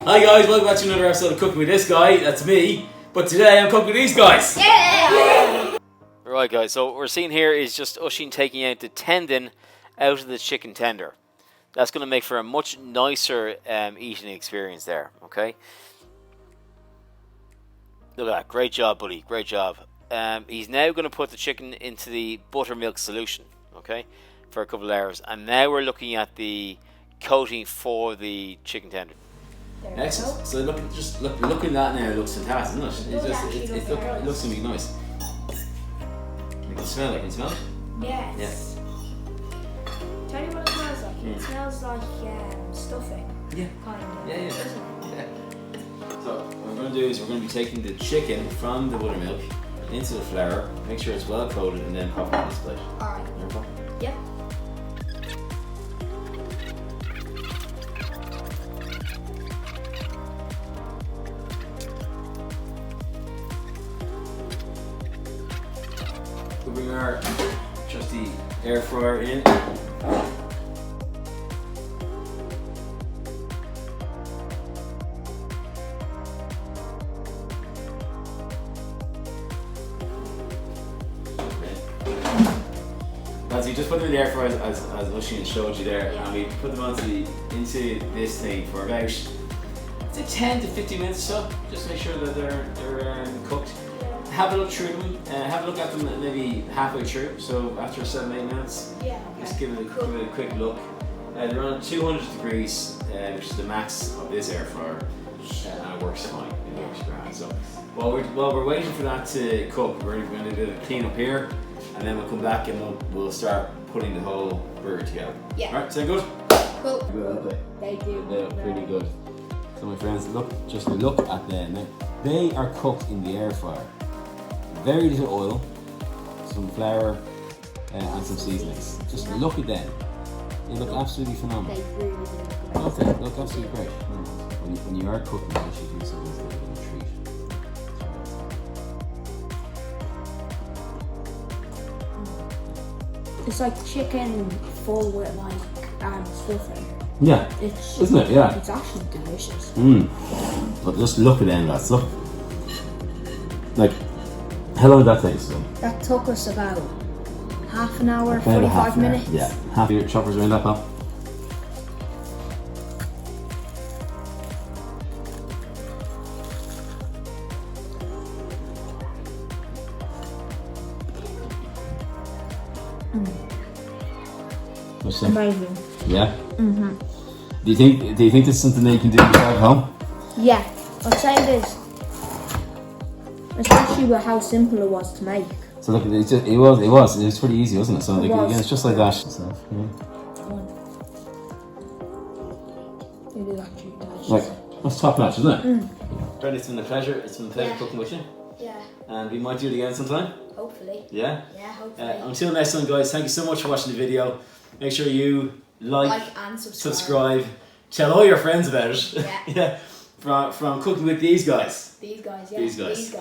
Hi guys, welcome back to another episode of Cooking with this guy. That's me. But today I'm cooking with these guys. Yeah! Right guys, so what we're seeing here is just Oisin taking out the tendon out of the chicken tender. That's going to make for a much nicer eating experience there, okay? Look at that, great job buddy, great job. He's now going to put the chicken into the buttermilk solution, okay, for a couple of hours. And now we're looking at the coating for the chicken tender. Excellent. So look at that now. It looks fantastic, doesn't it? It looks gonna be nice. You can smell it. Can you smell it? Yes. Yeah. Tell you what it smells like. It smells like stuffing. Yeah. Kind of. Yeah. So what we're going to do is we're going to be taking the chicken from the buttermilk into the flour, make sure it's well coated, and then pop it on this plate. Alright. Yep. We'll bring our trusty air fryer in. As you just put them in the air fryer as Oisin showed you there, and we put them into this thing for about 10 to 15 minutes or so. Just make sure that they're cooked. Have a look through them. Have a look at them maybe halfway through. So after 7-8 minutes, just give it a quick look. They're on 200 degrees, which is the max of this air fryer, and it works fine. It works grand. So while we're waiting for that to cook, we're going to do a clean up here, and then we'll come back and we'll start putting the whole burger together. Yeah. All right. Sound good? Cool. Good, aren't they? They do. They look pretty good. So my friends, look at them. Now, they are cooked in the air fryer. Very little oil, some flour, and some seasonings. Just look at them. They look absolutely phenomenal. They really do. Okay, they look absolutely great. When you are cooking, you should do something that's a little treat. It's like chicken full with stuffing. Yeah, isn't it? Yeah. It's actually delicious. But just look at them, lads. Look. Like, how long did that take us? That took us about half an hour, About 45 minutes. Yeah. Half your choppers around that, pal. What's that? Amazing. Yeah. Do you think this is something that you can do yourself at home? Yeah, I'd say this, especially with how simple it was to make. So look, it was pretty easy, wasn't it? So like, again, it's just like that. So, It is actually delicious. Like, that's top notch, isn't it? Fred, it's been a pleasure. It's been a pleasure cooking with you. Yeah. And we might do it again sometime. Hopefully. Yeah? Yeah, hopefully. Until next time, guys, thank you so much for watching the video. Make sure you like and subscribe. Tell all your friends about it. Yeah. From Cooking with these guys. These guys, yeah. These guys.